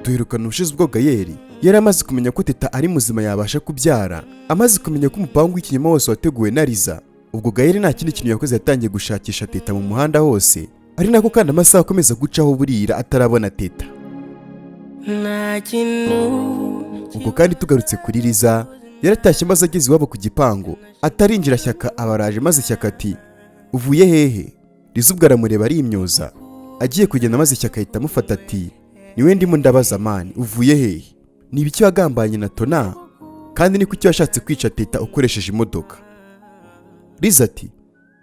duherukana ubushize ubwo GAEL yari amaze kumenya ko TETA ari muzima yabasha kubyara, amaze kumenya ko umupangu w'ikinyoma wose wateguwe na Liza. Ubwo GAEL nta kindi kintu yakoze, yatangiye gushakisha TETA mu muhanda hose, ari nako kandi amasaha akomeza gucaho burira atarabona TETA. Ubwo kandi tugarutse kuri Liza, yaratashye maze ageze iwabo ku gipangu, atarinjira Shyaka abaraje maze Shyaka ati uvuye hehe? Liza ubwo aramureba arimyoza, agiye kugenda maze Shyaka ahita amufata ati niwe ndimo ndabaza mani, uvuye hehe? Ni ibiki wagambanye na Tona? Kandi ni kuki washatse kwica TETA ukoresheje imodoka? Liza ati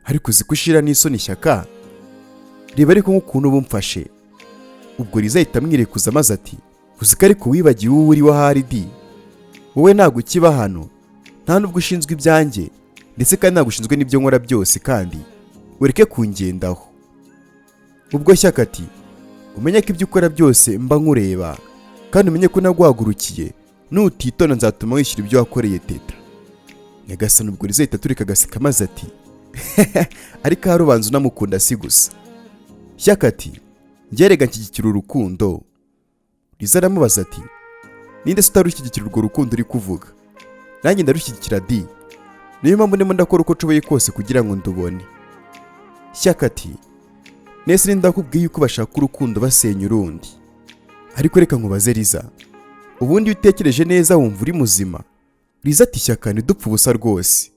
ariko uzi kushira n'isoni Shyaka, reba ariko nk'ukuntu bumfashe. Ubwo Liza ahita amwirekuza maze ati uzi ko ariko wibagiwe uwo uri wa Haridi, wowe ntabwo ukiba hano, nta nubwo ushinzwe ibyanjye, ndetse kandi ntabwo ushinzwe n'ibyo nkora byose, kandi ureke kungendaho. Ubwo Shyaka ati umenye ko ibyo ukora byose mba nkureba, kandi umenye ko naguhagurukiye, nutitona nzatuma wishyura ibyo wakoreye TETA. Nyagasani ubwo Liza ahita aturika agaseka maze ati ariko hari ubanza unamukunda si gusa. Shyaka ati ngerega nshyigikira urukundo. Liza aramubaza ati ninde se utarushyigikira urwo rukundo uri kuvuga? Nanjye ndarushyigikira di, niyo mpamvu ndimo ndakora uko nshoboye kose kugira ngo ndubone. Shyaka ati nese ninde ndakubwiye yuko bashaka urukundo basenya urundi? Ariko reka nkubaze Liza, ubundi iyo utekereje neza wumva uri muzima? Liza ati Shyaka ntidupfa ubusa rwose,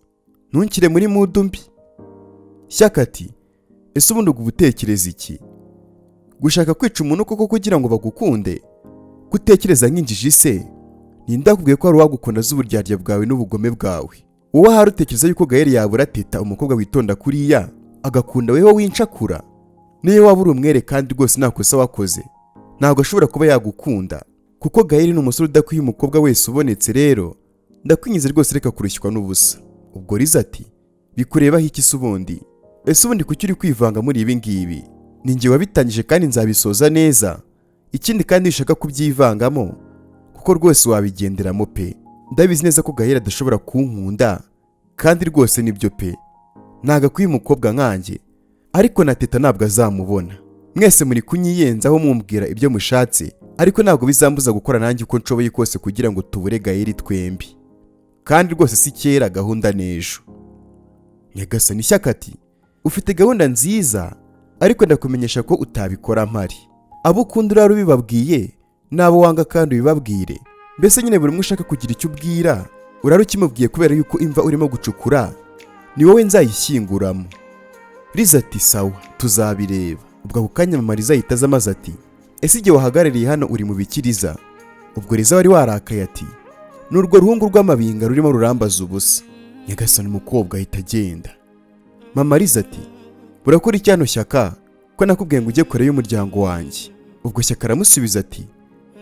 ntunkire muri mudu mbi. Shyaka ati ese ubundi ubwo utekereza iki? Gushaka kwica umuntu koko kugira ngo bagukunde? Gutekereza nk'injiji se? Ninde akubwiye ko ari uwagukunda z'uburyarya bwawe n'ubugome bwawe? Wowe ahari utekereza yuko GAEL yabura TETA umukobwa witonda kuriya agakunda weho wincakura? Niyo waba uri umwere kandi rwose nta kosa wakoze, ntabwo ashobora kuba yagukunda, kuko GAEL ni umusore udakwiye umukobwa wese ubonetse. Rero ndakwinyize rwose reka kurushywa n'ubusa. Ubwo Liza ati bikurebaho iki se ubundi? Ese ubundi kuki uri kwivanga muri ibi ngibi? Ni njye wabitangije kandi nzabisoza neza. Ikindi kandi ushaka kubyivangamo, kuko rwose wabigenderamo pe. Ndabizi neza ko GAEL adashobora kunkunda, kandi rwose nibyo pe, ntago akwiye umukobwa nkanjye, ariko na TETA ntabwo azamubona. Mwese muri kunyiyenzaho mumbwira ibyo mushatse, ariko ntabwo bizambuza gukora nanjye uko nshoboye kose kugira ngo tubure GAEL twembi, kandi rwose si kera gahunda n'ejo. Nyagasani Shyaka ati ufite gahunda nziza, ariko ndakumenyesha ko utabikora mpari. Abo ukunda urara ubibabwiye, n'abo wanga kandi ubibabwire. Mbese nyine buri umwe ushaka kugira icyo ubwira urara ukimubwiye, kubera yuko imva urimo gucukura ni wowe nzayishyinguramo. Liza ati sawa tuzabireba. Ubwo ako kanya mama Liza ahita aza maze ati ese igihe wahagarariye hano uri mu biki Liza? Ubwo Liza wari warakaye ati n'urwo ruhungu rw'amabinga rurimo rurambaza ubusa. Nyagasani umukobwa ahita agenda. Mama Liza ati urakora iki hano Shyaka, ko nakubwiye ngo ujye kure y'umuryango wanjye? Ubwo Shyaka aramusubiza ati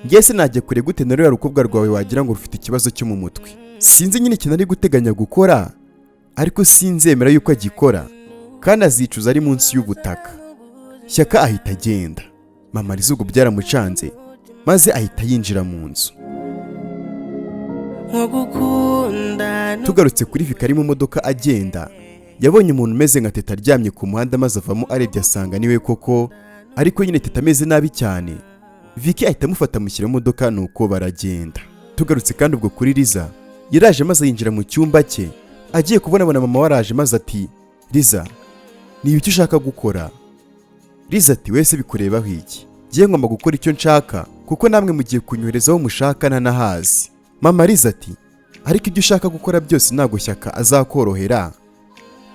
ngese najye kure gute na ruriya rukobwa rwawe wagira ngo rufite ikibazo cyo mu mutwe? Sinzi nyine ikintu ari guteganya gukora, ariko sinzemera yuko agikora, kandi azicuza ari munsi y'ubutaka. Shyaka ahita agenda. Mama Liza ubwo byaramucanze, maze ahita yinjira mu nzu. Tugarutse kuri Vika ari mu modoka agenda, yabonye umuntu umeze nka TETA aryamye ku muhanda, maze avamo arebye asanga niwe koko, ariko nyine TETA ameze nabi cyane. Viki ahita amufata amushyira mu modoka, nuko baragenda. Tugarutse kandi ubwo kuri Liza, yaraje maze yinjira mu cyumba cye, agiye kubona mama waraje maze ati Liza ni ibiki ushaka gukora? Liza ati wese bikurebaho iki? Ngiye ngomba gukora icyo nshaka, kuko namwe mugiye kunyoherezaho mushaka ntanahazi. Mama Liza ati ariko ibyo ushaka gukora byose ntabwo Shyaka azakorohera,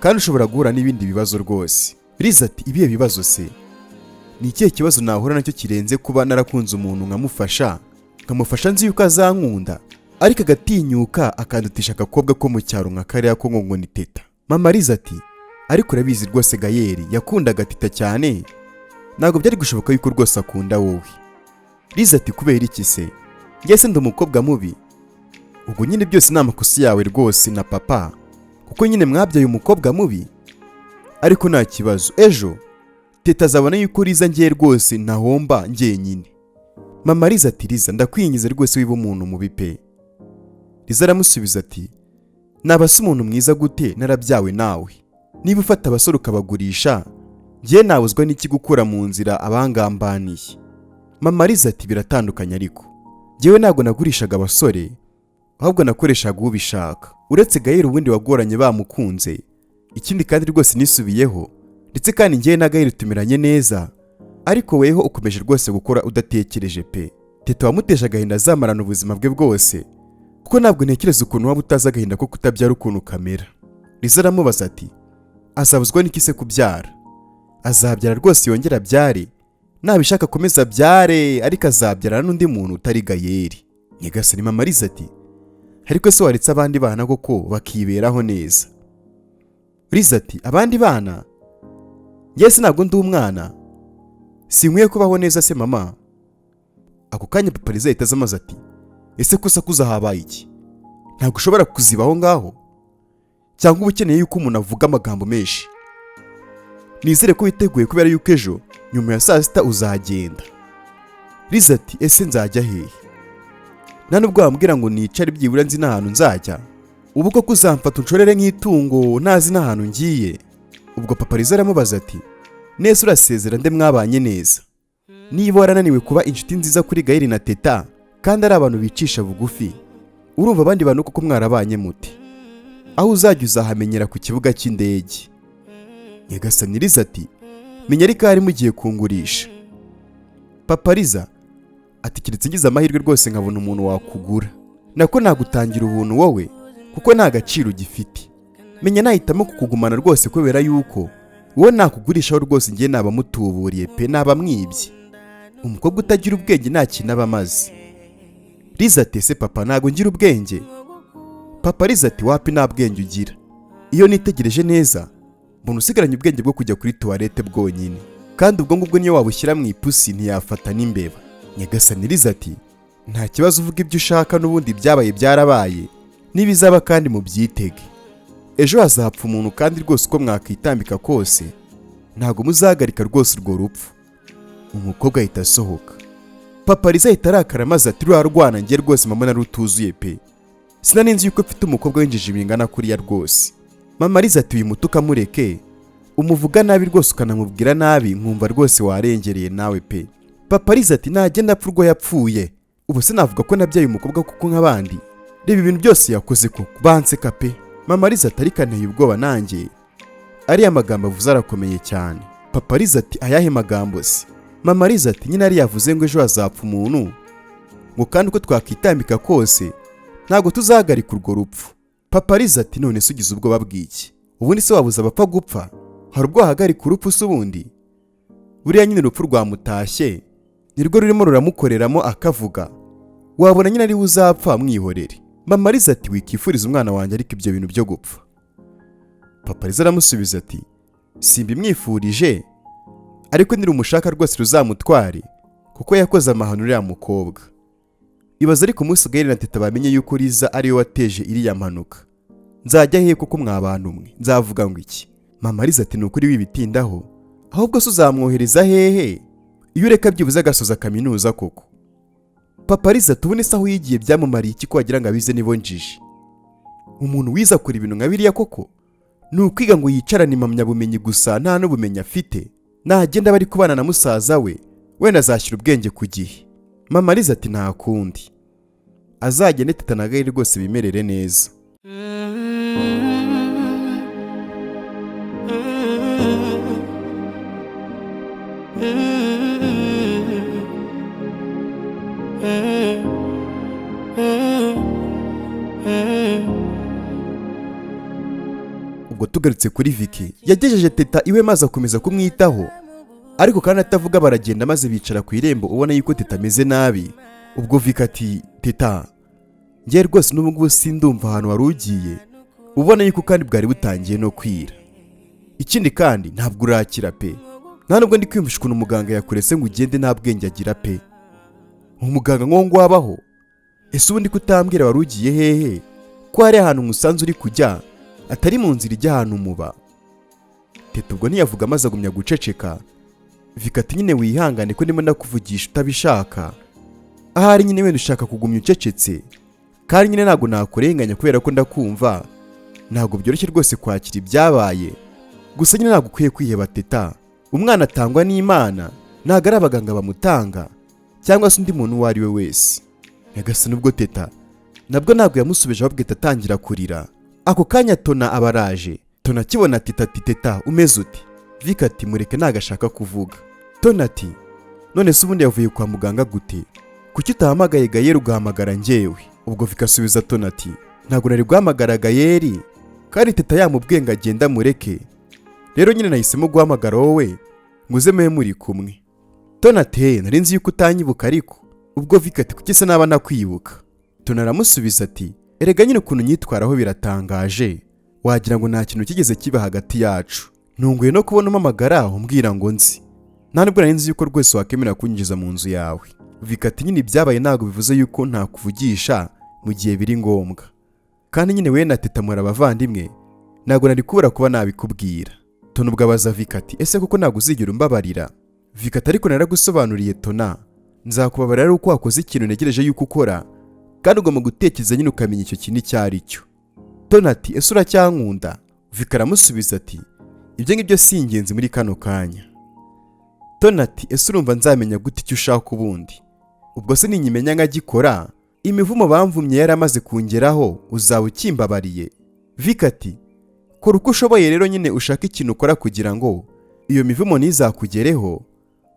kandi ushobora guhura n'ibindi bibazo rwose. Liza ati ibihe bibazo se? Ni ikihe kibazo nahura nacyo kirenze kuba narakunze umuntu nkamufasha nzi yuko azankunda, ariko agatinyuka akandutisha agakobwa ko mu cyaro nka kariya ko ngo ni TETA? Mama Liza ati ariko urabizi rwose GAEL yakundaga TETA cyane, ntabwo byari gushoboka yuko rwose akunda wowe. Liza ati kubera iki se? Ngese ndi umukobwa mubi? Ubwo nyine byose ni amakosa yawe rwose na papa, kuko nyine mwabyaye umukobwa mubi. Ariko nta kibazo, ejo TETA azabona yuko Liza ngiye rwose ntahomba njyenyine. Mama Liza ati Liza ndakwingiza rwose wiba umuntu mubi pe. Liza aramusubiza ati nabase umuntu mwiza gute narabyawe nawe? Niba ufata abasore ukabagurisha, njye nabuzwa n'iki gukura mu nzira abangambaniye. Mama Liza ati biratandukanye ariko njyewe ntabwo nagurishaga abasore, ahubwo nakoreshaga ubishaka. Uretse GAEL ubundi wagoranye bamukunze, ikindi kandi rwose nisubiyeho, ndetse kandi njyewe na GAEL tumiranye neza, ariko weho ukomeje rwose gukora udatekereje pe. Teta wamutesha agahinda azamarana ubuzima bwe bwose, kuko ntabwo ntekereza ukuntu waba utazi agahinda ko kutabyara ukuntu kamera. Liza aramubaza ati azabuzwa n'iki se kubyara? Azabyara rwose yongera abyare, nabishaka akomeza abyare, ariko azabyara n'undi muntu utari GAEL. Nyagasani Mama Liza ati ariko se waretse abandi bana koko bakiberaho neza? Liza ati abandi bana? Njye ntabwo ndi umwana, sinkwiye kubaho neza se mama? Ako kanya Papa Liza ahita amaze ati ese kuza habaye iki? Ntabwo ushobora kuzibaho ngaho, cyangwa uba ukeneye yuko umuntu avuga amagambo menshi? Nizere ko witeguye kubera yuko ejo nyuma ya saa sita uzagenda. Liza ati ese nzajya hehe? Nta nubwo wambwira ngo nicare byibura nzi n'ahantu nzajya? Ubu koko uzamfata unshorere nk'itungo ntazi n'ahantu ngiye? Ubwo Papa Liza aramubaza ati nese urasezera nde mwabanye neza? Niba warananiwe kuba inshuti nziza kuri GAEL na TETA kandi ari abantu bicisha bugufi, urumva abandi bantu koko mwarabanye muti? Aho uzajya uzahamenyera ku kibuga cy'indege. Nyagasani Liza ati menya ariko hari mugiye kungurisha. Papa Liza ati kiretse ngize amahirwe rwose nkabona umuntu wakugura, nako nagutangira ubuntu wowe kuko nta gaciro gifite. Menya nahitamo kukugumana rwose kubera yuko wowe nakugurishaho rwose ngiye naba mutuburiye pe, naba mwibye. Umukobwa utagira ubwenge nta kintu aba amaze. Liza ati ese papa ntago ngira ubwenge? Papa Liza ati wapi nta bwenge ugira, iyo nitegereje neza mbona usigaranye ubwenge bwo kujya kuri toilette bwonyine, kandi ubwo ngubwo niyo wabushyira mu ipusi ntiyafata n'imbeba. Nyagasani Liza ati nta kibazo uvuga ibyo ushaka, n'ubundi byabaye byarabaye, n'ibizaba kandi mu byitege. Ejo hazapfa umuntu kandi rwose uko mwakitambika kose ntago muzahagarika rwose urwo rupfu. Umukobwa ahita asohoka. Papa Liza ahita arakara maze ati rwana njye rwose mama narutuzuye pe, sinaninzi yuko mfite umukobwa w'injiji bingana kuriya rwose. Mama Liza ati uyu mutuka mureke, umuvuga nabi rwose ukanamubwira nabi nkumva rwose warengereye nawe pe. Papa Liza ati nagenda apfa urwo yapfuye, ubu se navuga ko nabyaye umukobwa kuko nk'abandi? Reba ibintu byose yakoze koko, banseka pe. Mama Liza ati ariko anteye ubwoba nanjye, ariya magambo avuze arakomeye cyane. Papa Liza ati ayahe magambo se? Mama Liza ati nyine ari yavuze ngo ejo hazapfa umuntu, ngo kandi uko twakitambika kose ntabwo tuzahagarika urwo rupfu. Papa Liza ati none se ugize ubwoba bw'iki? Ubundi se wabuza abapfa gupfa? Hari ubwo wahagarika urupfu se ubundi? Buriya nyine urupfu rwamutashye nirwo rurimo ruramukoreramo akavuga, wabona nyine ari we uzapfa mwihorere. Mama Liza ati wikifuriza umwana wanjye ariko ibyo bintu byo gupfa. Papa Liza aramusubiza ati simbimwifurije, ariko nirumushaka rwose ruzamutware kuko yakoze amahano uriya mukobwa. Ibaza ariko umunsi GAEL na TETA bamenye yuko Liza ariwe wateje iriya mpanuka, nzajya hehe kuko mwabantu mwe? Nzavuga ngo iki? Mama Liza ati nukuri wibitindaho, ahubwo se uzamwohereza hehe iyo ureka byibuze agasoza kaminuza koko? Papa Liza tubone se aho yigiye byamumariye iki ko wagira ngo abize nibo njiji? Umuntu wiza akora ibintu nka biriya koko ni ukwiga ngo yicarane impamyabumenyi gusa nta n'ubumenyi afite? Nagenda bari kubana na musaza we wenda azashyira ubwenge ku gihe. Mama Liza ati nta kundi, azagende TETA na GAEL rwose bimerere neza. Ubwo tugarutse kuri Vicky, yagejeje TETA iwe maze akomeza kumwitaho, ariko kandi atavuga. Baragenda maze bicara ku irembo ubona yuko TETA ameze nabi. Ubwo Vicky ati TETA njye rwose n'ubu ngubu sindumva ahantu wari ugiye, ubona yuko kandi bwari butangiye no kwira. Ikindi kandi ntabwo urakira pe, nta nubwo ndi kwiyumvisha ukuntu umuganga yakuretse ngo ugende nta bwenge agira pe. Umuganga nk'uwo wabaho? Ese ubundi kutambwira wari ugiye hehe ko hari ahantu umusanzu uri kujya atari mu nzira ijya ahantu muba? TETA ubwo ntiyavuga maze agumya guceceka. Vicky ati nyine wihangane ko ndimo ndakuvugisha utabishaka, ahari nyine wenda ushaka kugumya ucecetse, kandi nyine ntabwo nakurenganya kubera ko ndakumva. Ntabwo byoroshye rwose kwakira ibyabaye, gusa nyine ntabwo ukwiye kwiheba TETA, umwana atangwa n'Imana, ntabwo ari abaganga bamutanga cyangwa se undi muntu uwo ari we wese. Nyagasani ubwo Teta nabwo ntabwo yamusubije, ahubwo atangira kurira. Ako kanya Tona abaraje. Tona akibona Teta ati Teta umeze uti? Vika ati mureke ntabwo ashaka kuvuga. Tona ati none se ubundi yavuye kwa muganga gute? Kuki utahamagaye Gael ugahamagara njyewe? Ubwo Vika asubiza Tona ati ntabwo nari guhamagara Gael, kandi Teta yamubwiye ngo agenda mureke, rero nyine nahisemo guhamagara wowe nguze mwe muri kumwe. Tona ati nari nzi yuko utanyibuka ariko. Ubwo Vika ati kuki se naba nakwibuka? Tona aramusubiza ati erega nyine ukuntu nyitwaraho biratangaje, wagira ngo nta kintu kigeze kiba hagati yacu. Ntunguye no kubona umpamagara umbwira ngo nzi, nta nubwo nari nzi yuko rwose wakemera kunyinjiza mu nzu yawe. Vika ati nyine ibyabaye ntabwo bivuze yuko ntakuvugisha mu gihe biri ngombwa, kandi nyine we na Teta muri abavandimwe, ntabwo nari kubura kuba nabikubwira. Tona ubwo abaza Vika ati ese kuko ntabwo uzigera umbabarira? Vika ati ariko naragusobanuriye Tona, nzakubabarira ari uko wakoze ikintu ntegereje yuko ukora, kandi ugomba gutekereza nyine ukamenya icyo kintu icyo ari cyo. Tona ati ese uracyankunda? Vika aramusubiza ati ibyo ngibyo si ingenzi muri kano kanya. Tona ati ese urumva nzamenya gute icyo ushaka ubundi? Ubwo se ninyimenya nkagikora, imivumo bamvumye yaramaze kungeraho, uzaba ukimbabariye? Vika ati kora uko ushoboye rero nyine ushaka ikintu ukora kugira ngo iyo mivumo ntizakugereho,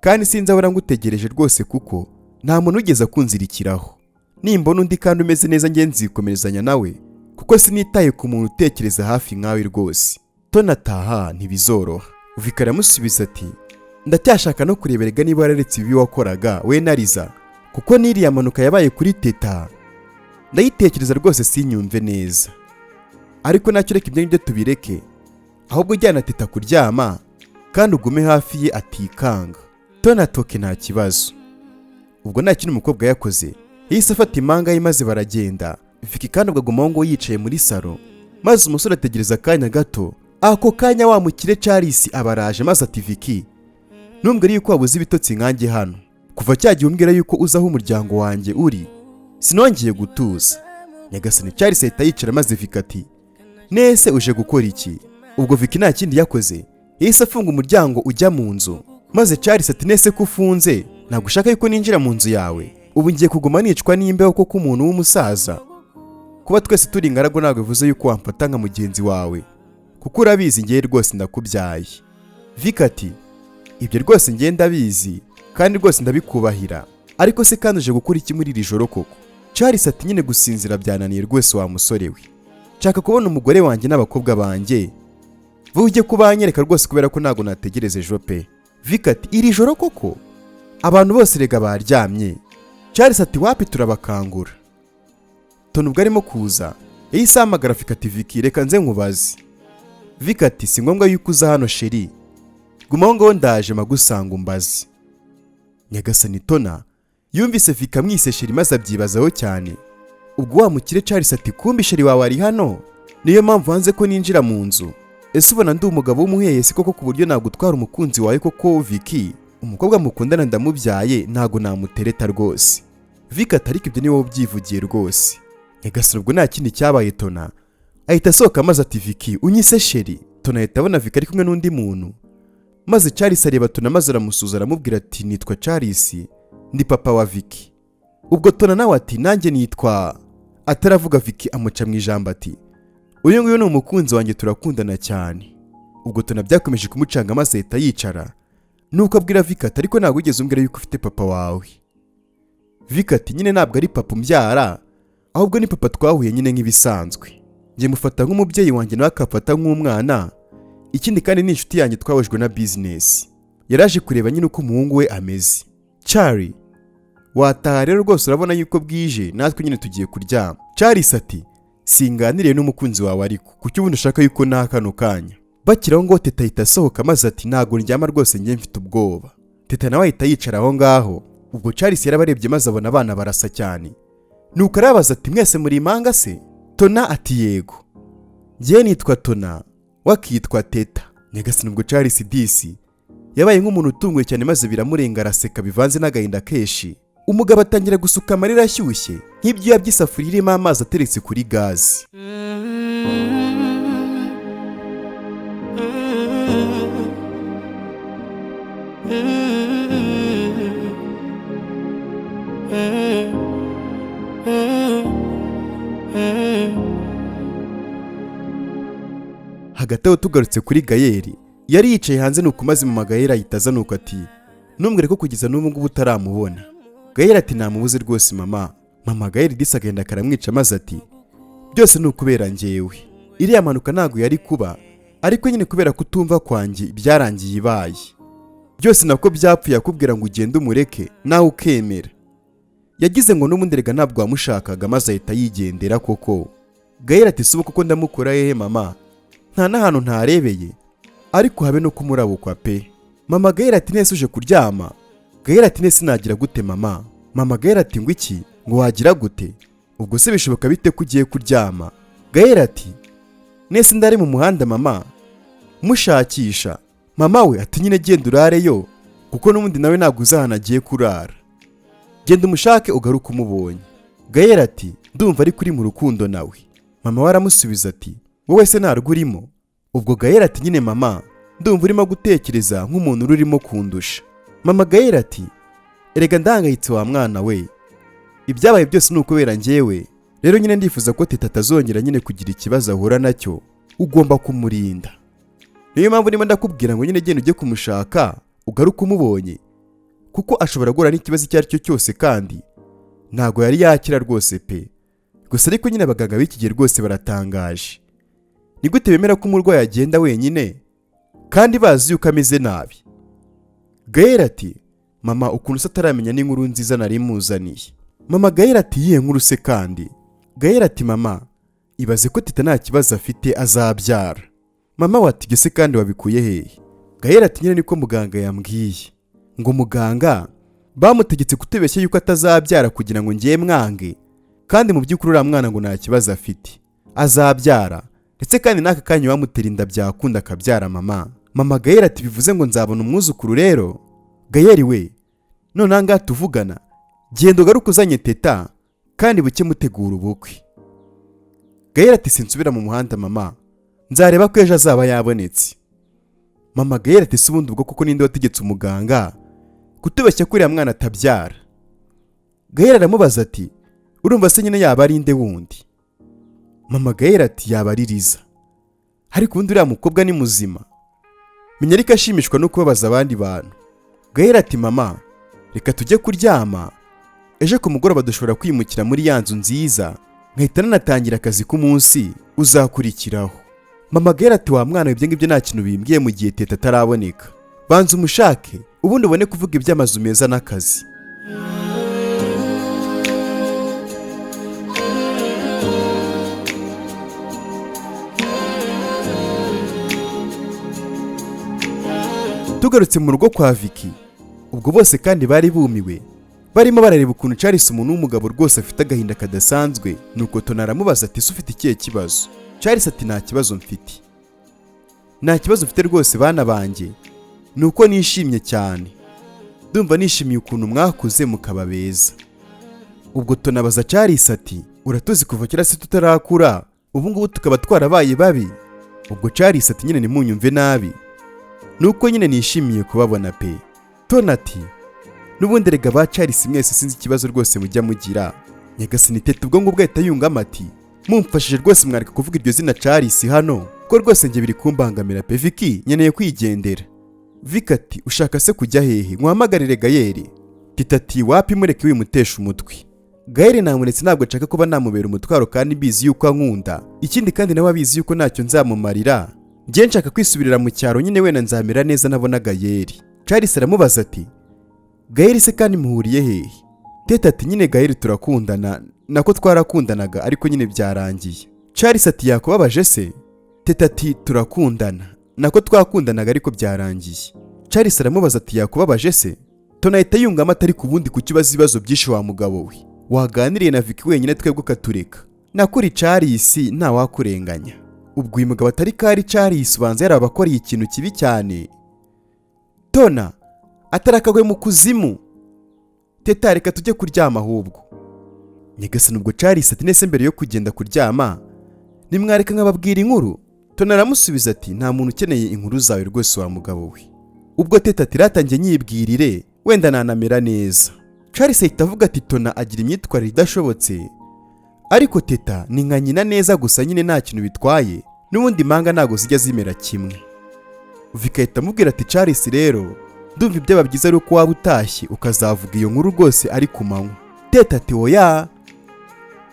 kandi sinzahora ngutegereje rwose kuko nta muntu ugeze akunzirikiraho. Nimbona undi kandi umeze neza njye nzikomerezanya nawe, kuko sinitaye ku muntu utekereza hafi nkawe rwose. Tona ataha ntibizoroha. Vika aramusubiza ati ndacyashaka no kureberega niba wararetse ibi wakoraga we na Liza, kuko n'iriya manuka yabaye kuri Teta ndayitekereza rwose sinyumve neza. Ariko nacyo reka ibyo ngibyo tubireke, ahubwo ujyana Teta kuryama kandi ugume hafi ye atikanga. Tona atoke nta kibazo. Ubwo nta kintu umukobwa yakoze, yahise afata impanga ye maze baragenda. Viki kandi ubwo agumaho ngo yicaye muri salo, maze umusore ategereza akanya gato. Ako kanya wa mukire Charles abaraje maze ati Viki numbwira yuko wabuze ibitotsi nkanjye hano, kuva cyagiye umbwira yuko uzaho umuryango wanjye uri sinongeye gutuza. Nyagasani Charles ahita yicara maze Viki ati nese uje gukora iki? Ubwo Viki nta kindi yakoze, yahise afunga umuryango ujya mu nzu, maze Charles ati nese ko ufunze ntabwo ushaka yuko ninjira mu nzu yawe? Ubu ngiye kuguma nicwa n'imbeho koko umuntu w'umusaza? Kuba twese turi ingaragu ntabwo bivuze yuko wamfata nka mugenzi wawe, kuko urabizi ngiye rwose ndakubyaye. Vika ati ibyo rwose ngiye ndabizi kandi rwose ndabikubahira, ariko se kandi uje gukora iki muri iri joro koko? Charles ati nyine gusinzira byananiye rwose wa musore we, nshaka kubona umugore wanjye n'abakobwa banjye, vuba ujye kubanyereka rwose kubera ko ntabwo nategereza ejo pe. Vika ati iri joro koko? Abantu bose rega baryamye. Charles ati wapi turabakangura. Tona ubwo arimo kuza yahise ahamagara Vika ati Viki reka nze nkubaze. Vika ati si ngombwa yuko uza hano sheri, gumaho ngo ndaje magusanga umbaze. Nyagasani Tona yumvise Vika amwise sheri maze abyibazaho cyane. Ubwo wa mukire Charles ati kumbi sheri wawe ari hano, niyo mpamvu hanze ko ninjira mu nzu? Ese ubona ndi umugabo w'umuheye si koko ku buryo nagutwara umukunzi wawe koko Viki? Umukobwa mukundana ndamubyaye ntago namutereta rwose. Vika ati ariko ibyo ni wowe ubyivugiye rwose. Nyagasani ubwo nta kindi cyabaye Tona ahita asohoka maze ati Viki unyise sheri. Tona ahita abona Vika ari kumwe n'undi muntu, maze Charles areba Tona maze aramusuza aramubwira ati nitwa Charles, ndi papa wa Viki. Ubwo Tona nawe ati nanjye nitwa, ataravuga Viki amuca mu ijambo ati uyu nguyu ni umukunzi wanjye turakundana cyane. Ubwo Tona byakomeje kumucanga maze ahita yicara, nuko abwira Vika ati ariko ntabwo ugeze umbwira yuko ufite papa wawe. Vika ati nyine ntabwo ari papa umbyara, ahubwo ni papa twahuye nyine nk'ibisanzwe, njye mufata nk'umubyeyi wanjye nawe akafata nk'umwana, ikindi kandi ni inshuti yanjye twahujwe na business, yaraje kureba nyine uko umuhungu we ameze. Charlie wataha rero rwose urabona yuko bwije natwe nyine tugiye kuryama. Charles ati singaniriye n'umukunzi wawe ariko kuki ubundi ushaka yuko nta kano kanya? Bakiraho ngo Teta ahita asohoka maze ati ntabwo ndyama rwose njye mfite ubwoba. Teta nawe ahita yicara aho ngaho. Ubwo Charles yarabarebye maze abona abana barasa cyane, nuko arabaza ati mwese muri impanga se? Tona ati yego, njye nitwa Tona wakitwa Teta. Nyagasani ubwo Charles disi yabaye nk'umuntu utunguye cyane maze biramurenga araseka bivanze n'agahinda kenshi. Umugabo atangira gusuka amarira ashyushye nk'ibyo yabyisafuriye irimo amazi ateretse kuri gazi. Hagati aho tugarutse kuri Gael, yari yicaye hanze nuko maze mama Gael ahita aza nuko ati ntumbwire ko kugeza n'ubu ngubu utaramubona. Gael ati namubuze rwose mama. Mama Gael disi agenda karamwica maze ati byose ni ukubera njyewe, iriya mpanuka ntabwo yari kuba, ariko nyine kubera kutumva kwanjye byarangiye ibaye. Byose nako byapfuye akubwira ngo ugende umureke nawe ukemera. Yagize ngo n'ubundi rega ntabwo wamushakaga maze ahita yigendera koko. Gael ati subu kuko ndamukora hehe mama, nta n'ahantu ntarebeye, ariko habe no kumurabukwa pe. Mama Gael ati nese uje kuryama. Gael ati nese nagira gute mama. Mama Gael ati ngo iki, ngo wagira gute, ubwo se bishoboka bite ko ugiye kuryama. Gael ati nese ndari mu muhanda mama mushakisha. Mama we ati nyine genda urareyo kuko n'ubundi nawe ntabwo uzahana agiye kurara, genda umushake ugaruka umubonye. Gael ati ndumva ari kuri mu rukundo nawe. Mama we aramusubiza ati wowe se ntarwo urimo. Ubwo Gael ati nyine mama ndumva urimo gutekereza nk'umuntu urimo kundusha. Mama Gael ati erega ndangayitse wa mwana we, ibyabaye byose ni ukubera njyewe, rero nyine ndifuza ko TETA atazongera nyine kugira ikibazo ahura nacyo, ugomba kumurinda. Niyo mpamvu ndimo ndakubwira ngo nyine genda ujye kumushaka ugaruka umubonye, kuko ashobora guhura n'ikibazo icyo ari cyo cyose kandi ntago yari yakira rwose pe. Gusa ariko nyine abaganga b'iki gihe rwose baratangaje. Ni gute bemera ko umurwayi agenda wenyine kandi bazi yuko ameze nabi. Gael ati mama ukuntu se ataramenya n'inkuru nziza nari muzaniye. Mama Gael ati yihe nkuru se kandi. Gael ati mama ibaze ko TETA nta kibazo afite azabyara. Mama wati se kandi wabikuye hehe. Gael ati nyine niko muganga yambwiye, ngo muganga bamutegetse kutubeshya yuko atazabyara kugira ngo ngiye mwange, kandi mu by'ukuri uriya mwana ngo nta kibazo afite azabyara, ndetse kandi n'aka kanya bamutera inda byakunda akabyara mama. Mama Gael ati bivuze ngo nzabona umwuzukuru rero. Gael we none aha ngaha tuvugana genda ugaruke uzanye TETA kandi buke mutegura ubukwe. Gael ati sinsubira mu muhanda mama, nzareba ko ejo azaba yabonetse. Mama Gael ati subundi ubwo kuko ninde wategetse umuganga kutubeshya ko uriya mwana atabyara. Gael aramubaza ati urumva se nyine yaba ari inde wundi. Mama Gael ati yaba ari Liza, ariko ubundi uriya mukobwa ni muzima, menya ariko ashimishwa no kubabaza abandi bantu. Gael ati mama reka tujye kuryama, ejo ku mugoroba dushobora kwimukira muri ya nzu nziza nkahita nanatangira akazi k'umunsi uzakurikiraho. Mama Gael ati wa mwana ibyo ngibyo nta kintu bimbwiye mu gihe TETA ataraboneka, banza umushake ubundi ubone kuvuga iby'amazu meza n'akazi. Tugarutse mu rugo kwa Vicky, ubwo bose kandi bari bumiwe, barimo barareba ukuntu Charles umuntu w'umugabo rwose afite agahinda kadasanzwe. Nuko Tona aramubaza ati se ufite ikihe kibazo. Charles ati nta kibazo mfite, nta kibazo mfite rwose bana banjye, nuko nishimye cyane, ndumva nishimiye ukuntu mwakuze mukaba beza. Ubwo Tona abaza Charles ati uratuzi kuva kera se tutarakura, ubu ngubu tukaba twarabaye babi. Ubwo Charles ati nyine nimunyumve nabi, nuko nyine nishimiye kubabona pe. Tona ati nubundi rega ba Charles mwese sinzi ikibazo rwose mujya mugira, nyagasani TETA ubwo ngubwo ahita yungama ati mumfashije rwose mwareka kuvuga iryo zina Charles hano ko rwose njye biri kumbangamira pe. Vicky nyeneye kwigendera. Vicky ati ushaka se kujya hehe, nkwamagarire Gael. TETA ati wapi mureke wimutesha umutwe. Gael namuretse ntabwo nshaka kuba namubera umutwaro kandi mbizi yuko ankunda, ikindi kandi nawe abizi yuko ntacyo nzamumarira, njye nshaka kwisubirira mu cyaro nyine wenda nzamera neza nabona Gael. Charles aramubaza ati Gael se kandi muhuriye hehe. TETA ati nyine Gael turakundana, nako twarakundanaga ariko nyine byarangiye. Charles ati yakubabaje se. TETA ati turakundana, nako twakundanaga ariko byarangiye. Charles aramubaza ati yakubabaje se. Tona ahita yungama atari ku bundi kukibaza ibibazo byinshi wa mugabo we, waganiriye na Vicky wenyine twebwe katureka, nakuri Charles nta wakurenganya. Ubwo uyu mugabo atari kari Charles ubanza yarabakoreye ikintu kibi cyane. Tona atarakagwe mu kuzimu. TETA reka tujye kuryama ahubwo. Nyagasani ubwo Charles ati nese mbere yo kugenda kuryama nimwareka nkababwira inkuru. Tona aramusubiza ati nta muntu ukeneye inkuru zawe rwose wa mugabo we. Ubwo TETA ati ratangiye nyibwirire wenda nanamera neza. Charles ahita avuga ati Tona agira imyitwarire idashobotse, ariko Teta ni nka nyina neza gusa nyine nta kintu bitwaye, n'ubundi impanga ntago zijya zimera kimwe. Vika ahita amubwira ati Charles rero ndumva ibyaba byiza ari uko waba utashye ukazavuga iyo nkuru rwose ari ku manywa. Teta ati oya,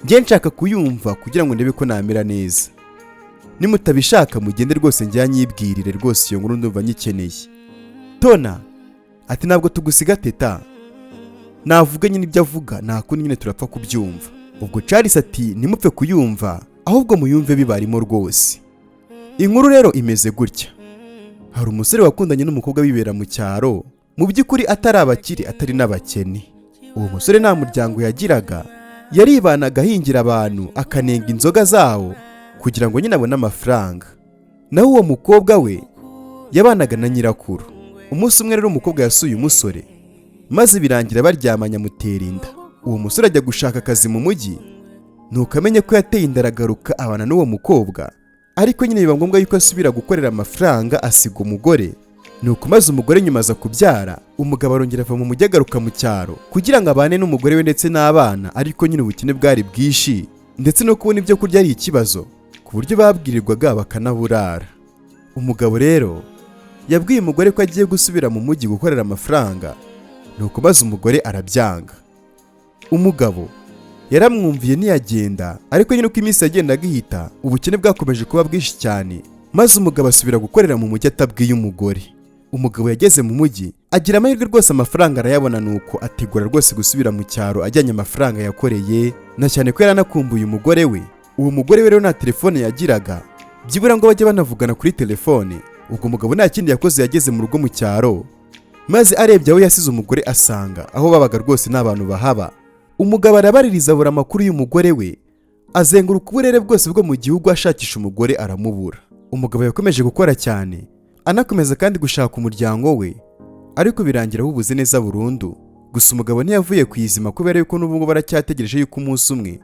njye nshaka kuyumva kugira ngo ndebe ko namera neza, nimutabishaka mugende rwose njyanyibwirire rwose iyo nkuru ndumva nyikeneye. Tona ati ntabwo tugusiga Teta, navuga nyine ibyo avuga nta kundi nyine turapfa kubyumva. Ubwo Charles ati nimupfe kuyumva ahubwo muyumve bibarimo rwose. Inkuru rero imeze gutya: hari umusore wakundanye n'umukobwa bibera mu cyaro, mu by'ukuri atari abakire atari n'abakene. Uwo musore nta muryango yagiraga, yaribanaga ahingira abantu akanenga inzoga zawo kugira ngo nyine abone amafaranga. Naho uwo mukobwa we yabanaga na nyirakuru. Umunsi umwe rero umukobwa yasuye umusore, maze birangira baryamanye amutera inda. Uwo musore ajya gushaka akazi mu mujyi, nuko amenye ko yateye inda aragaruka abana n'uwo mukobwa, ariko nyine biba ngombwa yuko asubira gukorera amafaranga asiga umugore. Nuko maze umugore nyuma aza kubyara, umugabo arongera ava mu mujyi agaruka mu cyaro kugira ngo abane n'umugore we ndetse n'abana, ariko nyine ubukene bwari bwishi ndetse no kubona ibyo kurya ari ikibazo, ku buryo babwirirwaga bakanaburara. Umugabo rero yabwiye umugore ko agiye gusubira mu mujyi gukorera amafaranga, nuko maze umugore arabyanga. Umugabo yaramwumviye ntiyagenda, ariko nyine uko iminsi yagendaga ihita ubukene bwakomeje kuba bwinshi cyane, maze umugabo asubira gukorera mu mujyi atabwiye umugore. Umugabo yageze mu mujyi agira amahirwe rwose amafaranga arayabona, nuko ategura rwose gusubira mu cyaro ajyanye amafaranga yakoreye, na cyane ko yaranakumbuye umugore we. Uwo mugore we rero nta telefone yagiraga, byibura ngo bajye banavugana kuri telefone. Ubwo umugabo nta kindi yakoze, yageze mu rugo mu cyaro, maze arebye aho yasize umugore asanga aho babaga rwose n'abantu bahaba. Umugabo arabaririza abura amakuru y'umugore we, azenguruka uburere bwose bwo mu gihugu ashakisha umugore aramubura. Umugabo yakomeje gukora cyane, anakomeza kandi gushaka umuryango we, ariko birangira awubuze neza burundu. Gusa umugabo ntiyavuye ku izima, kubera yuko n'ubu ngubu baracyategereje yuko umunsi umwe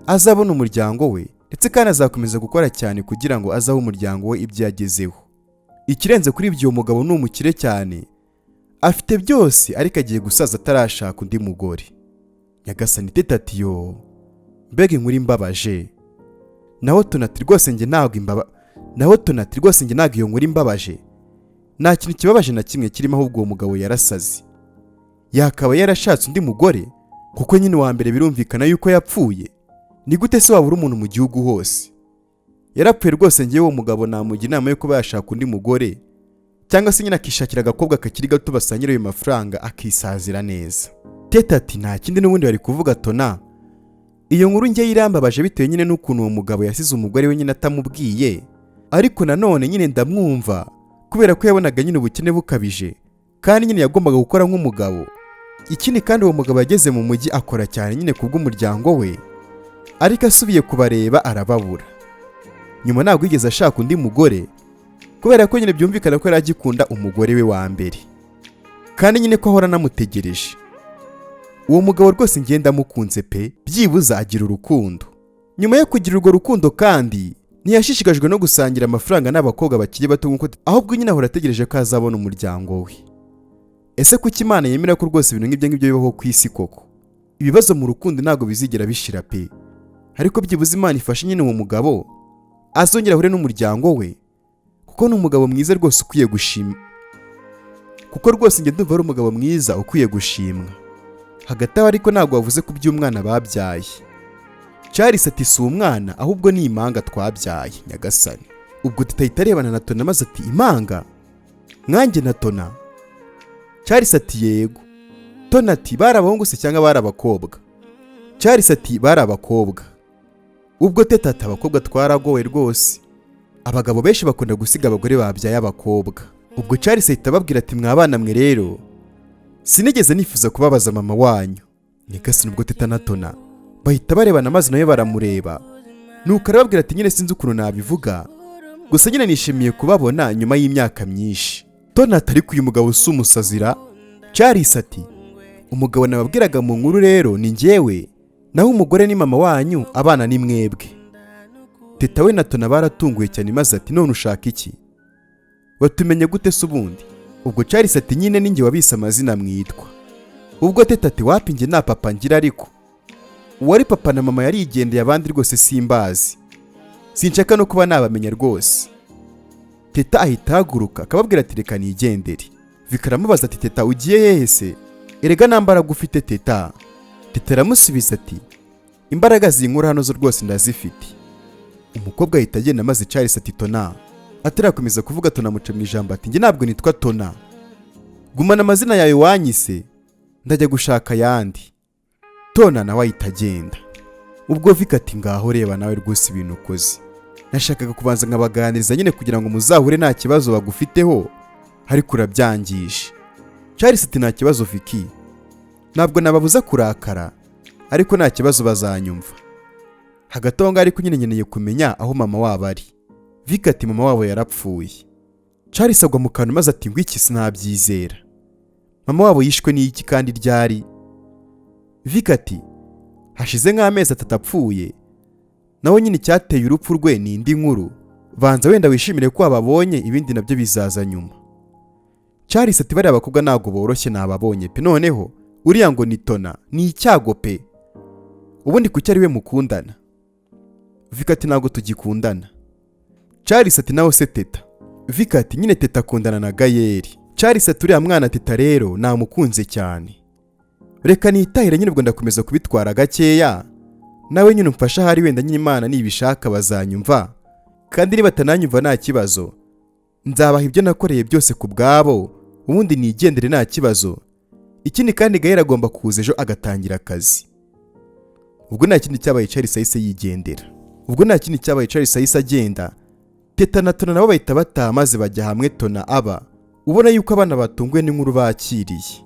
azabona umuryango we, ndetse kandi azakomeza gukora cyane kugira ngo azahe umuryango we ibyo yagezeho. Ikirenze kuri ibyo, uwo mugabo ni umukire cyane, afite byose, ariko agiye gusaza atarashaka undi mugore. Nyagasani Teta ati yo, mbega inkuru imbabaje. Naho Tona ati rwose njye ntabwo iyo nkuru imbabaje, nta kintu kibabaje na kimwe kirimo, ahubwo uwo mugabo yarasaze. Yakaba yarashatse undi mugore, kuko nyine wa mbere birumvikana yuko yapfuye. Ni gute se wabura umuntu mu gihugu hose? Yarapfuye rwose. Ngewe uwo mugabo namugira inama yo kuba yashaka undi mugore, cyangwa se nyine akishakira agakobwa kakiri gato basangira ayo mafaranga akisazira neza. Teta ati nta kindi n'ubundi bari kuvuga Tona, iyo nkuru njye irambabaje bitewe nyine n'ukuntu uwo mugabo yasize umugore we nyine atamubwiye, ariko nanone nyine ndamwumva kubera ko yabonaga nyine ubukene bukabije, kandi nyine yagombaga gukora nk'umugabo. Ikindi kandi uwo mugabo yageze mu mujyi akora cyane nyine kubw'umuryango we, ariko asubiye kubareba arababura. Nyuma ntabwo yigeze ashaka undi mugore, kubera ko nyine byumvikana ko yari agikunda umugore we wa mbere, kandi nyine ko ahora anamutegereje. Uwo mugabo rwose ngenda mukunze pe, byibuza agira urukundo. Nyuma yo kugira urwo rukundo kandi ntiyashishikajwe no gusangira amafaranga n'abakobwa bakiri bato nk'uko, ahubwo nyine ahora ategereje ko azabona umuryango we. Ese kuki Imana yemera ko rwose ibintu nk'ibyo ngibyo bibaho ku isi koko? Ibibazo mu rukundo ntabwo bizigera bishira pe, ariko byibuze Imana ifashe nyine uwo mugabo azongera ahure n'umuryango we, kuko ni umugabo mwiza rwose ukwiye gushimwa. Kuko rwose njye ndumva ari umugabo mwiza ukwiye gushimwa. Hagati aho ariko ntabwo wavuze ku by'umwana babyaye. Charles ati si umwana ahubwo ni impanga twabyaye Nyagasani. Ubwo Teta arebana na Tona maze ati impanga? Mwanjye na Tona? Charles ati yego. Tona ati bari abahungu se cyangwa bari abakobwa? Charles ati bari abakobwa. Ubwo Teta ati abakobwa twaragowe rwose, abagabo benshi bakunda gusiga abagore babyaye abakobwa. Ubwo Charles ahita ababwira ati mwabana mwe rero, sinigeze nifuza kubabaza mama wanyu. Nyagasani ubwo Teta na Tona bahita barebana maze nawe baramureba, nuko arababwira ati nyine sinzi ukuntu nabivuga, gusa nyine nishimiye kubabona nyuma y'imyaka myinshi. Tona atari ku uyu mugabo si umusazira. Charles ati umugabo nababwiraga mu nkuru rero ni njyewe, naho umugore ni mama wanyu, abana ni mwebwe. Teta we na Tona baratunguye cyane maze ati none ushaka iki? Watumenye gute se ubundi? Ubwo Charles ati nyine ninjye wabise amazina mwitwa. ubwo Teta ati wapi njye nta papa ngira, ariko uwari papa na mama yarigendeye, abandi rwose simbazi, sinshaka no kuba nabamenya rwose. Teta ahita ahaguruka akababwira ati reka nigendere. Vika aramubaza ati Teta ugiye hehe se? Erega nta mbaraga ufite Teta. Teta aramusubiza ati imbaraga zinkura hano zo rwose ndazifite. Umukobwa ahita agenda maze Charles ati Tona. Atarakomeza kuvuga Tona amuca mu ijambo ati njye ntabwo nitwa Tona, gumana amazina yawe wanyise, ndajya gushaka ayandi. Tona nawe ahita agenda. Ubwo Vika ati ngaho reba nawe rwose ibintu ukoze, nashakaga kubanza nkabaganiriza nyine kugira ngo muzahure nta kibazo bagufiteho, ariko urabyangije. Charles ati nta kibazo Viki, ntabwo nababuza kurakara, ariko nta kibazo bazanyumva. Hagati aho ngaho ariko nyine nkeneye kumenya aho mama wabo ari. Vika ati mama wabo yarapfuye. Charles agwa mu kantu maze ati ngwiki sinabyizera, mama wabo yishwe n'iki kandi ryari? Vika ati hashize nk'amezi 3 apfuye, nawe nyine cyateye urupfu rwe ni indi nkuru, banza wenda wishimire ko ababonye, ibindi nabyo bizaza nyuma. Charles ati bari abakobwa ntago boroshye nababonye pe, noneho uriya ngo ni Tona ni icyago pe, ubundi kuki ari we mukundana? Vika ati ntago tugikundana. Charles ati naho se Teta? Vika ati nyine Teta akundana na GAEL. Charles ati uriya mwana Teta rero namukunze cyane, reka nitahira nyine ubwo ndakomeza kubitwara gakeya, nawe nyine umfasha hari wenda nyine Imana nibishaka bazanyumva, kandi niba batananyumva nta kibazo, nzabaha ibyo nakoreye byose ku bwabo, ubundi nigendere nta kibazo. Ikindi kandi GAEL agomba kuza ejo agatangira akazi. Ubwo nta kindi cyabaye Charles ahise yigendera. Ubwo nta kindi cyabaye Charles ahise agenda. Teta na Tona nabo bahita bataha maze bajya hamwe. Tona aba ubona yuko abana batunguwe n'inkuru bakiriye.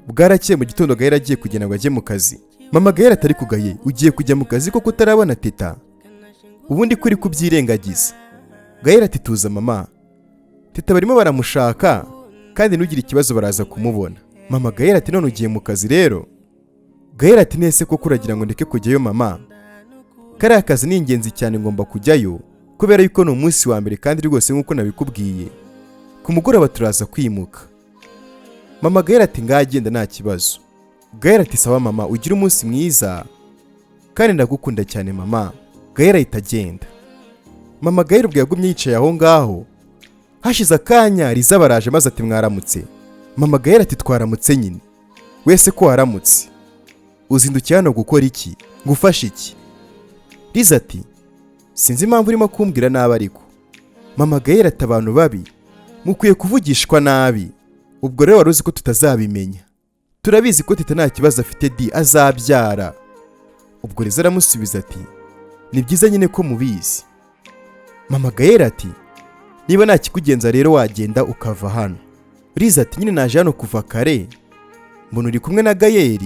Bwarakeye mu gitondo GAEL agiye kugenda ngo ajye mu kazi. Mama GAEL atari kugaye ugiye kujya mu kazi koko utarabona Teta? Ubundi kuri kubyirengagiza. GAEL ati tuza mama, Teta barimo baramushaka kandi nugira ikibazo baraza kumubona. Mama GAEL ati none ugiye mu kazi rero? GAEL ati nese koko uragira ngo ndeke kujyayo mama? Kariya kazi ni ingenzi cyane, ngomba kujyayo kubera yuko ni umunsi wa mbere kandi rwose nk'uko nabikubwiye ku mugoroba turaza kwimuka. Mama GAEL ati ngagenda nta kibazo. GAEL ati sawa mama ugira umunsi mwiza kandi ndagukunda cyane mama. GAEL ahita agenda. Mama GAEL ubwo yagumye yicaye aho ngaho. Hashize akanya Liza baraje maze ati mwaramutse. Mama GAEL ati twaramutse nyine, wese ko waramutse, uzindukiye hano gukora iki, ngufasha iki? Liza ati sinzi impamvu urimo kumbwira nabi ariko. Mama GAEL ati abantu babi mukwiye kuvugishwa nabi. Ubwo rero waruzi ko tutazabimenya, turabizi ko Teta nta kibazo afite di azabyara. Ubwo Liza aramusubiza ati ni byiza nyine ko mubizi. Mama GAEL ati niba nta kikugenza rero wagenda ukava hano. Liza ati nyine naje hano kuva kare, mbona uri kumwe na GAEL,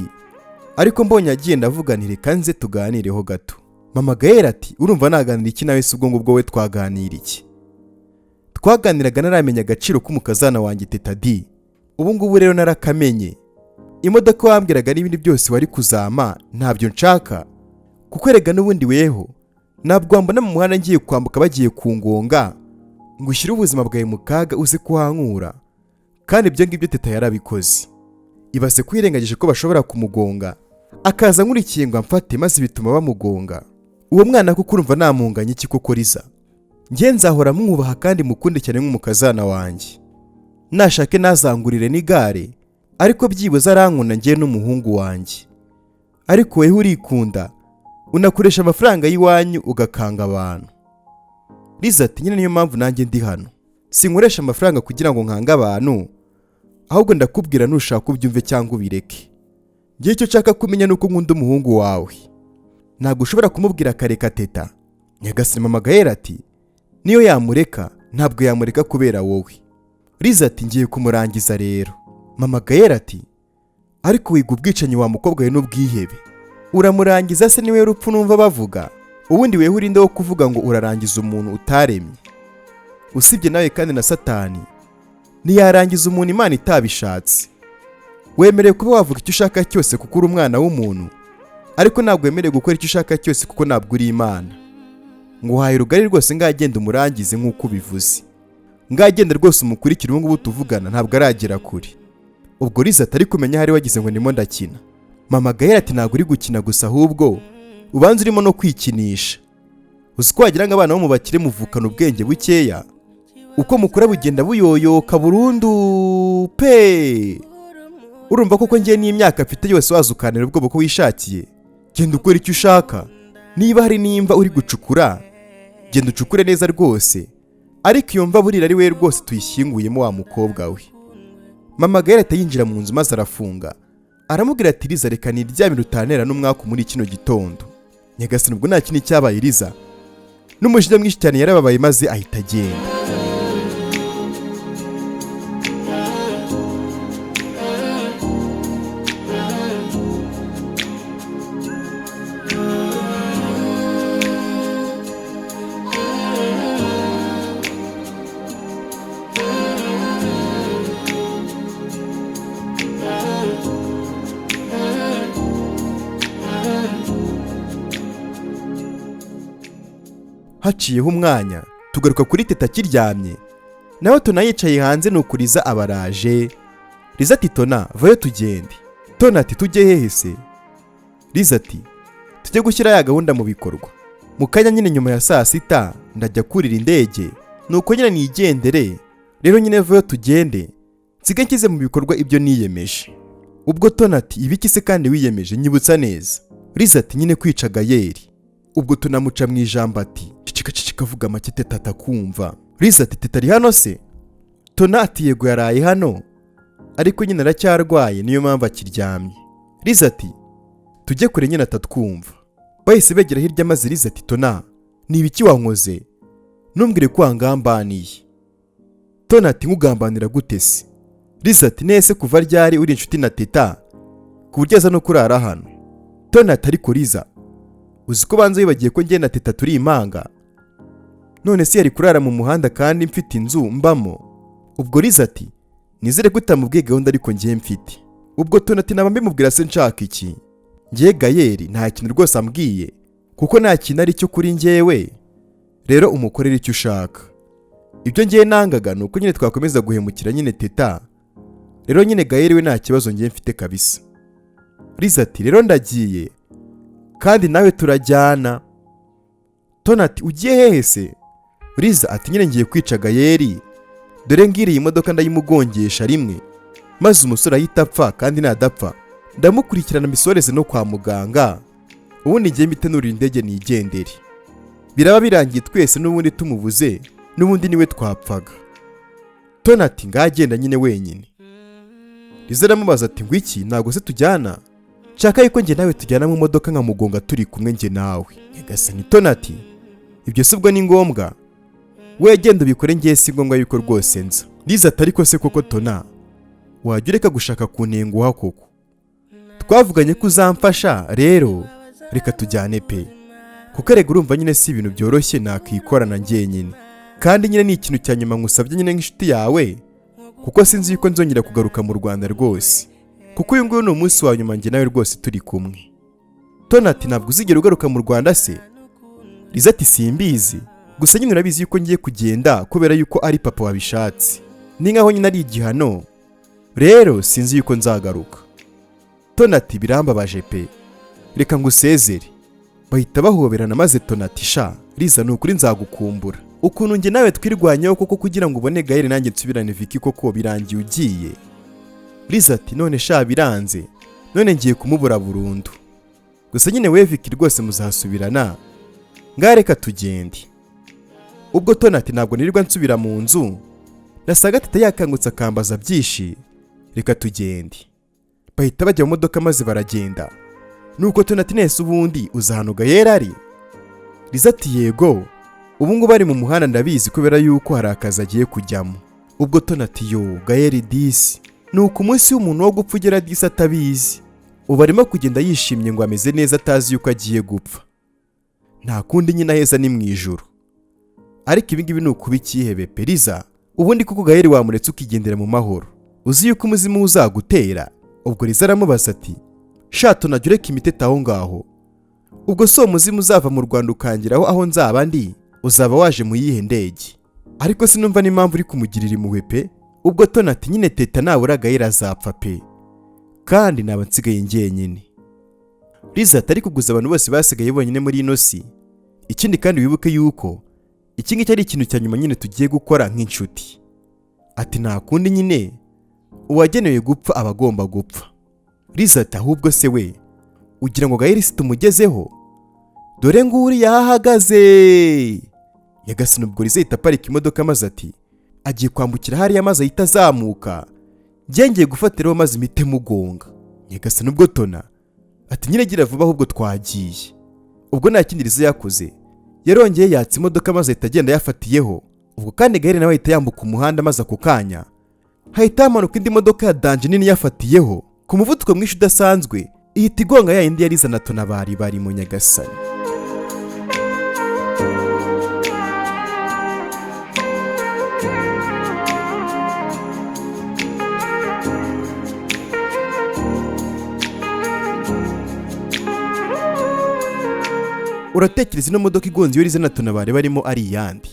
ariko mbonye agiye ndavuga nti reka nze tuganireho gato. Mama GAEL ati urumva naganira iki nawe? Subwo ngubwo we twaganira iki? Twaganiraga naramenya agaciro k'umukazana wanjye Teta di, ubu ngubu rero narakamenye. Imodoka wambwiraga n'ibindi byose wari kuzama ntabyo nshaka, kuko erega n'ubundi weho ntabwo mbona mu muhanda ngiye kwambuka bagiye kungonga ngo ushyire ubuzima bwawe mu kaga uze kuhankura, kandi ibyo ngibyo Teta yarabikoze. Ibaze kwirengagije ko bashobora kumugonga akaza nkurikiye ngo amfate maze bituma bamugonga. Uwo mwana kuko urumva namunganye iki koko Liza? Nge nzahora mwubaha kandi mukunde cyane nk'umukazana wanjye, nashake nazangurire n'igare, ariko byibuze arankunda ngiye n'umuhungu wanjye. Ariko wewe urikunda unakoresha amafaranga y'iwanyu ugakanga abantu. Liza ati nyine niyo mpamvu nanjye ndi hano, sinkoresha amafaranga kugira ngo nkanga abantu, ahubwo ndakubwira nushaka ubyumve cyangwa ubireke. Ngiye icyo nshaka kumenya nuko nkunda umuhungu wawe, ntabwo ushobora kumubwira akareka Teta. Nyagasani Mama GAEL ati niyo yamureka ntabwo yamureka kubera wowe. Liza ati ngiye kumurangiza rero. Mama GAEL ati ariko wiga ubwicanyi wa mukobwa we n'ubwihebe, uramurangiza se niwe rupfu numva bavuga? Ubundi wewe urinde wo kuvuga ngo urarangiza umuntu utaremye. Usibye nawe kandi na Satani ntiyarangiza umuntu Imana itabishatse. Wemerewe kuba wavuga icyo ushaka cyose kuko uri umwana w'umuntu, ariko ntabwo wemerewe gukora icyo ushaka cyose kuko ntabwo uri Imana. Nguhaye rugari rwose, ngagenda umurangize nk'uko ubivuze. Ngagenda rwose umukurikira, ubu ngubu tuvugana ntabwo aragera kure. Ubwo Liza atari kumenya hari wagize ngo ndimo ndakina. Mama Gael ati ntabwo uri gukina gusa, ahubwo ubanza urimo no kwikinisha. Uzi ko wagira ngo abana bo mu bakire muvukana ubwenge bukeya, uko mukura bugenda buyoyoka burundu pe. Urumva koko ngiye n'imyaka mfite yose wazukanira ubwo ko wishakiye? Genda ukora icyo ushaka. Niba hari nimba uri gucukura, genda ucukure neza rwose, ariko iyo mva burira ari we rwose tuyishyinguyemo wa mukobwa we. Mama Gael atayinjira mu nzu maze arafunga, aramubwira ati Liza reka niryamire utanera n'umwaku muri kino gitondo. Nyagasani ubwo nta kintu cyabaye Liza n'umujinya mwinshi cyane yarababaye maze ahita agenda. Haciyeho umwanya tugaruka kuri Teta akiryamye, nawe Tona yicaye hanze nuko Liza abaraje. Liza ati Tona vayo tugende. Tona ati tujye hehe se? Liza ati tujye gushyira ya gahunda mu bikorwa. Mu kanya nyine nyuma ya saa sita ndajya kurira indege, nuko nyine nigendere. Rero nyine vayo tugende, nsiga nshyize mu bikorwa ibyo niyemeje. Ubwo Tona ati ibiki se kandi wiyemeje, nyibutsa neza. Liza ati nyine kwica Gael. Ubwo tunamuca mu ijambo ati cicika vuga make Teta atakumva. Liza ati Teta ari hano se? Tona ati yego yaraye hano, ariko nyine aracyarwaye niyo mpamvu akiryamye. Liza ati tujye kure nyine atatwumva. Bahise begera hirya maze Liza ati Tona ni ibiki wankoze? Numbwire ko wangambaniye. Tona ati ngugambanira gute se? Liza ati nese kuva ryari uri inshuti na Teta ku buryo aza no kurara hano? Tona ati ariko Liza uzi ko banza wibagiye ko njye na Teta turi impanga, none se yari kurara mu muhanda kandi mfite inzu mbamo? Ubwo Liza ati nizere ko utamubwiye gahunda ariko njye mfite. Ubwo Tona ati naba mbimubwira se nshaka iki? Njye Gael nta kintu rwose ambwiye kuko nta kintu ari cyo kuri njyewe, rero umukorera icyo ushaka. Ibyo njye nangaga nuko nyine twakomeza guhemukira nyine Teta, rero nyine Gael we nta kibazo njye mfite kabisa. Liza ati rero ndagiye kandi nawe turajyana. Tona ati ugiye hehe se? Liza ati nyine ngiye kwica Gael, dore ngiriye imodoka ndayimugongesha rimwe maze umusore ahita apfa, kandi nadapfa ndamukurikirana misoreze no kwa muganga, ubundi ngiye mbitenurira indege nigendere. Biraba birangiye twese n'ubundi tumubuze, n'ubundi niwe twapfaga. Tona ati ngagenda nyine wenyine. Liza aramubaza ati ngwiki ntago se tujyana? Nshaka yuko njye nawe tujyana mu modoka nkamugonga turi kumwe njye nawe. Nyagasani. Tona ati ibyo se ubwo ni ngombwa? We genda ubikore, ngiye si ngombwa yuko rwose nza. Liza ati ariko se koko Tona wajya ureka gushaka kuntenguha koko? Twavuganye ko uzamfasha, rero reka tujyane pe, kuko erega urumva nyine si ibintu byoroshye nakikorana njye nyine, kandi nyine ni ikintu cya nyuma ngusabye nyine nk'inshuti yawe, kuko sinzi yuko nzongera kugaruka mu Rwanda rwose, kuko uyu nguyu ni umunsi wa nyuma njye nawe rwose turi kumwe. Tona ati ntabwo uzigera ugaruka mu Rwanda se? Liza ati simbizi, gusa nyine urabizi yuko ngiye kugenda kubera yuko ari papa wabishatse, ni nkaho nyine ari igihano, rero sinzi yuko nzagaruka. Tona ati birambabaje pe, reka ngusezere. Bahita bahoberana maze Tona ati sha Liza ni ukuri nzagukumbura, ukuntu njye nawe twirwanyeho koko kugira ngo ubone Gael nanjye nsubirane Vicky koko birangiye ugiye. Liza ati none sha biranze, none ngiye kumubura burundu, gusa nyine we Vicky rwose muzasubirana, ngareka tugende. Ubwo Tona ati ntabwo nirirwa nsubira mu nzu, nasaga Teta yakangutse akambaza byinshi, reka tugende. Bahita bajya mu modoka maze baragenda. Nuko Tona ati nese ubundi uza hano Gael ari? Liza ati yego, ubu ngubu bari mu muhanda ndabizi kubera yuko hari akazi agiye kujyamo. Ubwo Tona ati yo Gael disi, nuko umunsi w'umuntu wo gupfa ugera disi atabizi, ubu arimo kugenda yishimye ngo ameze neza atazi yuko agiye gupfa. Nta kundi nyine aheza ni mu ijuru, ariko ibi ngibi ni ukuba ikihebe pe Liza, ubundi kuko Gael wamuretse ukigendera mu mahoro, uzi yuko umuzimu uzagutera? Ubwo Liza aramubaza ati shato najya ureka imiteta aho ngaho, ubwo so umuzimu uzava mu Rwanda ukangiraho aho nzaba ndi, uzaba waje mu yihe ndege? Ariko sinumva n'impamvu uri kumugirira impuhwe pe. Ubwo Tony ati nyine teta nabura Gael azapfa pe, kandi naba nsigaye njyenyine. Liza atari kuguza abantu bose basigaye bonyine muri ino si. Ikindi kandi wibuke yuko iki ngiki ari ikintu cya nyuma nyine tugiye gukora nk'inshuti. Ati nta kundi nyine uwagenewe gupfa aba agomba gupfa. Liza ati ahubwo se we ugira ngo Gael si tumugezeho? Dore nguri yahagaze. Nyagasani ubwo Liza ahita aparika imodoka maze ati agiye kwambukira hariya maze ahita azamuka, ngiye gufatiraho maze imite mugonga. Nyagasani ubwo Tona ati nyine gira vuba ahubwo twagiye. Ubwo nta kindi Liza yakoze, yarongeye yatsa imodoka maze ahita agenda yafatiyeho. Ubwo kandi Gael nawe ahita yambuka umuhanda maze ako kanya hahita hamanuka indi modoka ya danje nini yafatiyeho ku muvuduko mwinshi udasanzwe, ihita igonga ya yindi ya Liza na Tona bari mu Nyagasani. Uratekereza ino modoka igonze iyo Liza na Tona bari barimo ari iyandi?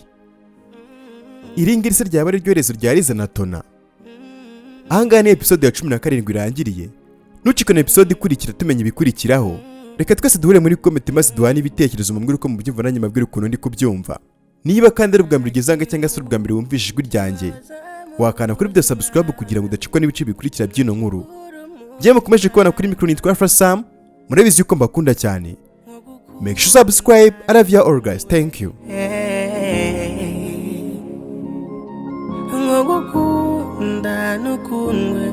Iri ngiri se ryaba ari ryorezo rya Liza na Tona? Ahangaha ni episode ya 17 irangiriye. Nucikana episode ikurikira tumenya ibikurikiraho. Reka twese duhure muri comment maze duhane ibitekerezo mu mbwira uko mubyumva nanjye mabwira ukuntu ndi kubyumva. Niba kandi ari ubwa mbere ugezanga cyangwa se ubwa mbere wumvise ijwi ryanjye, wakana kuri video subscribe kugira ngo udacikwa n'ibice bikurikira by'ino nkuru. Njye mukomeje kubana kuri micro nitwa Samu, murabizi yuko mbakunda cyane. Make sure subscribe. I love you all guys. Thank you. Ngokukunda nukundwe